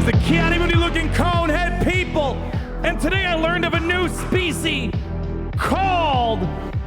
The Kiani-Moody-looking cone-head people, and today I learned of a new species called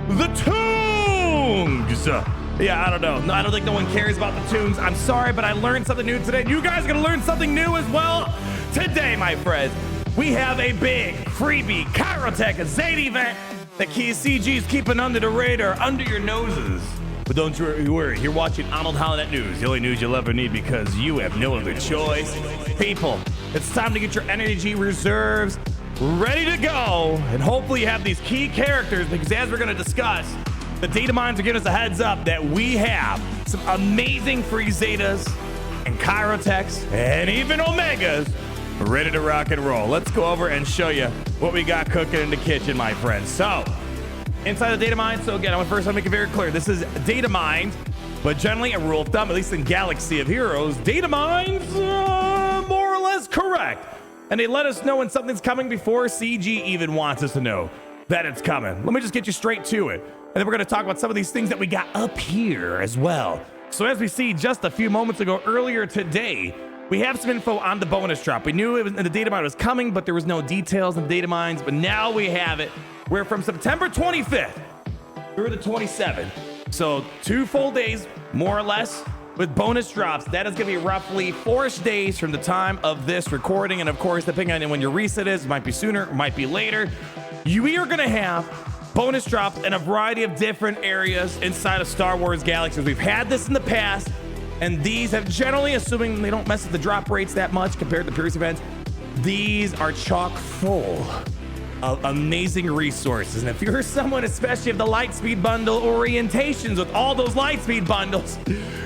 the Toons. Yeah, I don't know. No, I don't think no one cares about the Toons. I'm sorry, but I learned something new today. You guys are gonna learn something new as well today, my friends. We have a big freebie Kyrotech Zeta event that CG is keeping under the radar, under your noses. But don't you worry, you're watching Arnold Holland News, the only news you'll ever need because you have no other choice. People, it's time to get your energy reserves ready to go, and hopefully you have these key characters because as we're gonna discuss, the data mines are giving us a heads up that we have some amazing free Zetas and Kyrotechs and even Omegas ready to rock and roll. Let's go over and show you what we got cooking in the kitchen, my friends. So, inside the data mine, so again, I want first to make it very clear. This is data mined, but generally a rule of thumb, at least in Galaxy of Heroes, data mines more or less correct. And they let us know when something's coming before CG even wants us to know that it's coming. Let me just get you straight to it. And then we're gonna talk about some of these things that we got up here as well. So as we see just a few moments ago earlier today, we have some info on the bonus drop. We knew it was, the data mine was coming, but there was no details in the data mines, but now we have it. We're from September 25th through the 27th. So 2 full days, more or less, with bonus drops. That is gonna be roughly 4-ish days from the time of this recording. And of course, depending on when your reset is, it might be sooner, it might be later. We are gonna have bonus drops in a variety of different areas inside of Star Wars Galaxies. We've had this in the past, and these have generally, assuming they don't mess with the drop rates that much compared to previous events, these are chock full of amazing resources. And if you're someone, especially of the Lightspeed bundle orientations with all those Lightspeed bundles,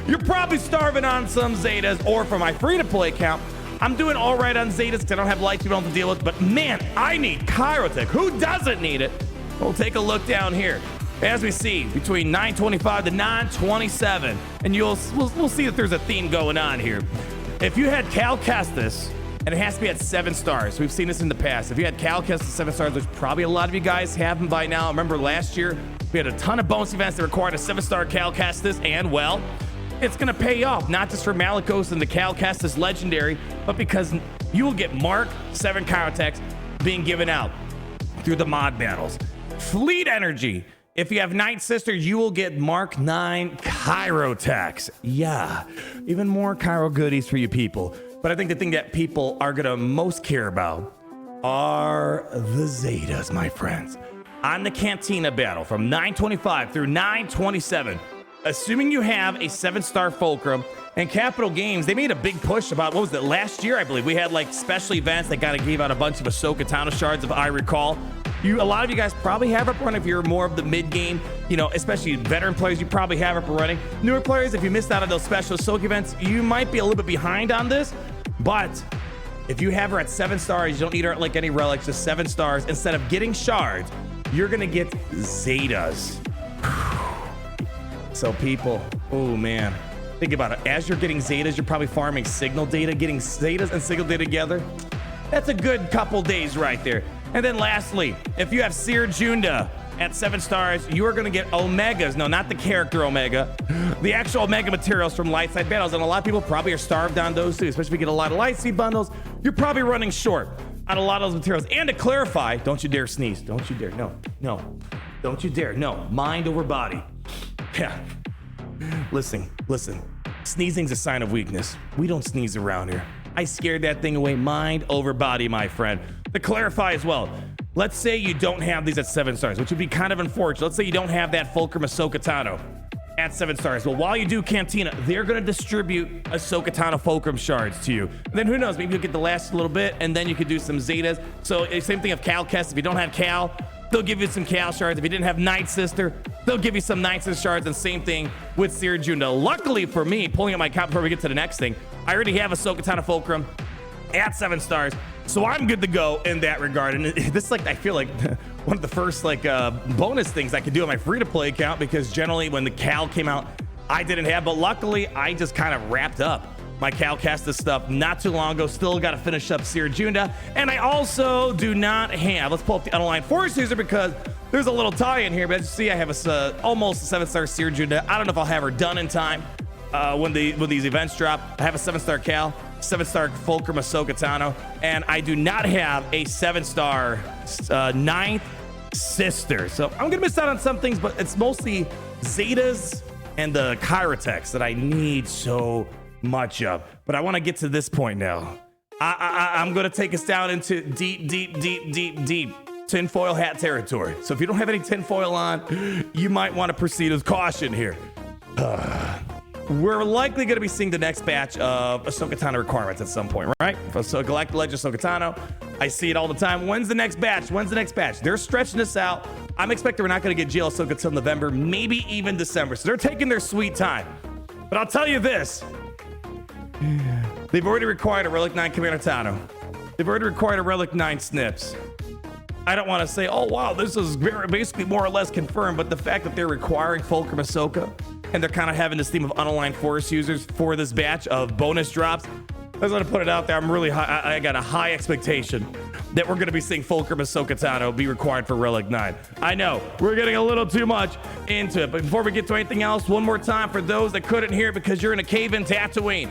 you're probably starving on some Zetas, or for my free-to-play account, I'm doing all right on Zetas because I don't have Lightspeed bundle to deal with, but man, I need Kyrotech. Who doesn't need it? We'll take a look down here. As we see, between 925 to 927, and we'll see that there's a theme going on here. If you had Cal Kestis, and it has to be at 7 stars. We've seen this in the past. If you had Cal Kestis 7 stars, which probably a lot of you guys have them by now. Remember last year, we had a ton of bonus events that required a 7-star Cal Kestis, and well, it's gonna pay off, not just for Malicos and the Cal Kestis Legendary, but because you will get Mark 7 Kyrotechs being given out through the mod battles. Fleet Energy. If you have Night Sister, you will get Mark 9 Kyrotechs. Yeah, even more Kyro goodies for you people. But I think the thing that people are gonna most care about are the Zetas, my friends. On the Cantina battle from 925 through 927, assuming you have a 7-star Fulcrum, and Capital Games, they made a big push about, what was it, last year, I believe. We had like special events that gave out a bunch of Ahsoka Tano shards, if I recall. A lot of you guys probably have up running if you're more of the mid-game, you know, especially veteran players, you probably have up running. Newer players, if you missed out on those special Ahsoka events, you might be a little bit behind on this, but if you have her at 7 stars, you don't need her at like any relics, just 7 stars. Instead of getting shards, you're gonna get Zetas. So people, oh man, think about it. As you're getting Zetas, you're probably farming signal data, getting Zetas and signal data together. That's a good couple days right there. And then lastly, if you have Seer Junda at 7 stars, you are going to get Omegas. No, not the character Omega. The actual Omega materials from Lightside Battles. And a lot of people probably are starved on those too, especially if you get a lot of Lightspeed bundles. You're probably running short on a lot of those materials. And to clarify, don't you dare sneeze. Don't you dare. No. Don't you dare. No. Mind over body. Yeah. Listen. Sneezing's a sign of weakness. We don't sneeze around here. I scared that thing away. Mind over body, my friend. To clarify as well, let's say you don't have these at 7 stars, which would be kind of unfortunate. Let's say you don't have that Fulcrum Ahsoka Tano at 7 stars. Well, while you do Cantina, they're going to distribute Ahsoka Tano Fulcrum shards to you. And then who knows, maybe you'll get the last little bit, and then you could do some Zetas. So same thing of Cal Kestis. If you don't have Cal, they'll give you some Cal shards. If you didn't have Night Sister, they'll give you some Night Sister shards, and same thing with Seer Junda. Luckily for me, pulling up my account before we get to the next thing, I already have Ahsoka Tano Fulcrum at 7 stars. So I'm good to go in that regard. And this is like, I feel like one of the first bonus things I could do on my free-to-play account, because generally when the Cal came out, I didn't have, but luckily I just kind of wrapped up my Calcastus stuff not too long ago. Still got to finish up Sirjunda. And I also do not have, let's pull up the unaligned Force User because there's a little tie-in here. But as you see, I have almost a 7-star Sirjunda. I don't know if I'll have her done in time when these events drop. I have a 7-star Cal, 7-star Fulcrum Ahsoka Tano, and I do not have a 7-star 9th sister. So I'm gonna miss out on some things, but it's mostly Zetas and the Kyrotechs that I need so much of. But I want to get to this point now. I'm gonna take us down into deep tinfoil hat territory. So if you don't have any tinfoil on, you might want to proceed with caution here. We're likely going to be seeing the next batch of Ahsoka Tano requirements at some point, right? So Galactic Legend Ahsoka Tano, I see it all the time. When's the next batch? When's the next batch? They're stretching this out. I'm expecting we're not going to get GL Ahsoka till November, maybe even December. So they're taking their sweet time. But I'll tell you this. They've already required a Relic 9 Commander Tano. They've already required a Relic 9 Snips. I don't want to say, oh, wow, this is basically more or less confirmed, but the fact that they're requiring Fulcrum Ahsoka and they're kind of having this theme of unaligned Force users for this batch of bonus drops, I just want to put it out there. I'm really high. I got a high expectation that we're going to be seeing Fulcrum Ahsoka Tano be required for Relic 9. I know we're getting a little too much into it, but before we get to anything else, one more time for those that couldn't hear it because you're in a cave in Tatooine.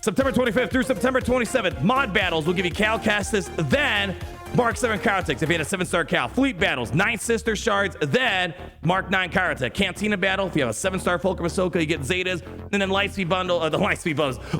September 25th through September 27th, mod battles will give you Cal Castus, then Mark 7 Kyrotech if you had a 7-star Cal. Fleet battles, 9 sister shards, then Mark 9 Kyrotech. Cantina battle, if you have a 7-star Fulcrum Ahsoka, you get Zetas, and then Lightspeed bundle,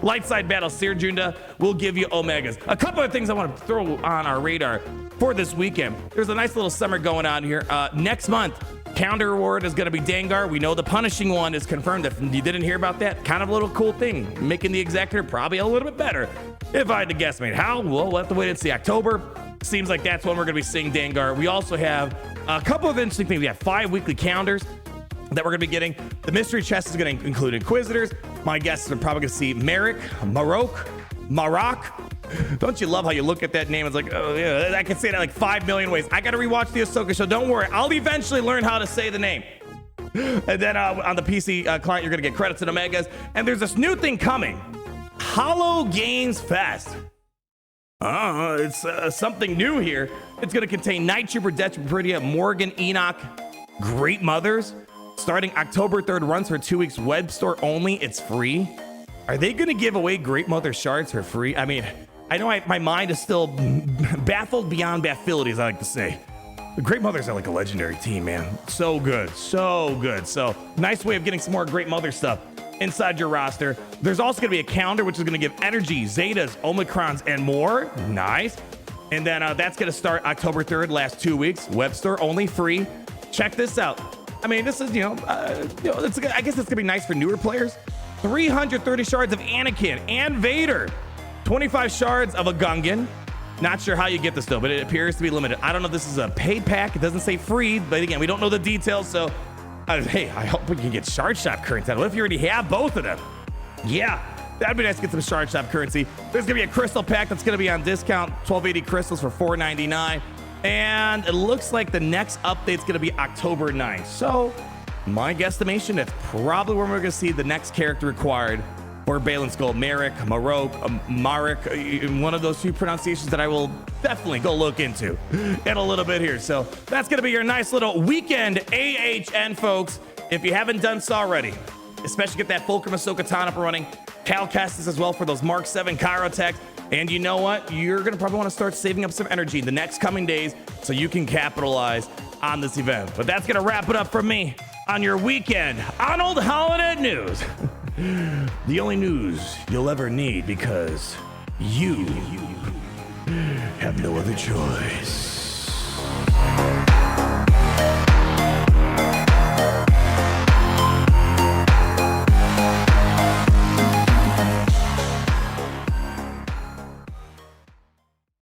light side battle, Sirjunda will give you Omegas. A couple of things I want to throw on our radar for this weekend. There's a nice little summer going on here. Next month, calendar reward is going to be Dengar. We know the punishing one is confirmed. If you didn't hear about that, kind of a little cool thing, making the Executor probably a little bit better. If I had to guess, how? Well, we'll have to wait and see. October seems like that's when we're going to be seeing Dengar. We also have a couple of interesting things. We have 5 weekly calendars that we're going to be getting. The mystery chest is going to include Inquisitors. My guesses are probably going to see Marok. Don't you love how you look at that name? It's like, oh yeah, I can say that like 5 million ways. I got to rewatch the Ahsoka show. Don't worry, I'll eventually learn how to say the name. And then on the PC client, you're going to get credits and Omegas. And there's this new thing coming, Hologames Fest. It's something new here. It's going to contain Night Trooper, Death Trooper, Morgan, Enoch, Great Mothers. Starting October 3rd, runs for 2 weeks. Web store only. It's free. Are they going to give away Great Mother shards for free? I mean, I know my mind is still baffled beyond baffility, as I like to say. The Great Mothers are like a legendary team, man. So good. So good. So nice way of getting some more Great Mother stuff inside your roster. There's also going to be a calendar, which is going to give energy, Zetas, Omicrons, and more. Nice. And then that's going to start October 3rd, last 2 weeks. Web store only, free. Check this out. I mean, this is, I guess it's going to be nice for newer players. 330 shards of Anakin and Vader. 25 shards of a Gungan. Not sure how you get this though, but it appears to be limited. I don't know if this is a paid pack. It doesn't say free, but again, we don't know the details. So, hey, I hope we can get shard shop currency. What if you already have both of them? Yeah, that'd be nice to get some shard shop currency. There's gonna be a crystal pack that's gonna be on discount. 1280 crystals for $4.99. And it looks like the next update's gonna be October 9th. So, my guesstimation, that's probably when we're gonna see the next character required for Balin's Gold. Marok, one of those few pronunciations that I will definitely go look into in a little bit here. So that's gonna be your nice little weekend AHN, folks. If you haven't done so already, especially get that Fulcrum Ahsoka Tano up and running, Cal Castus as well for those Mark 7 Kyrotech. And you know what? You're gonna probably wanna start saving up some energy in the next coming days so you can capitalize on this event. But that's gonna wrap it up for me on your weekend Arnold Holiday News. The only news you'll ever need because you have no other choice.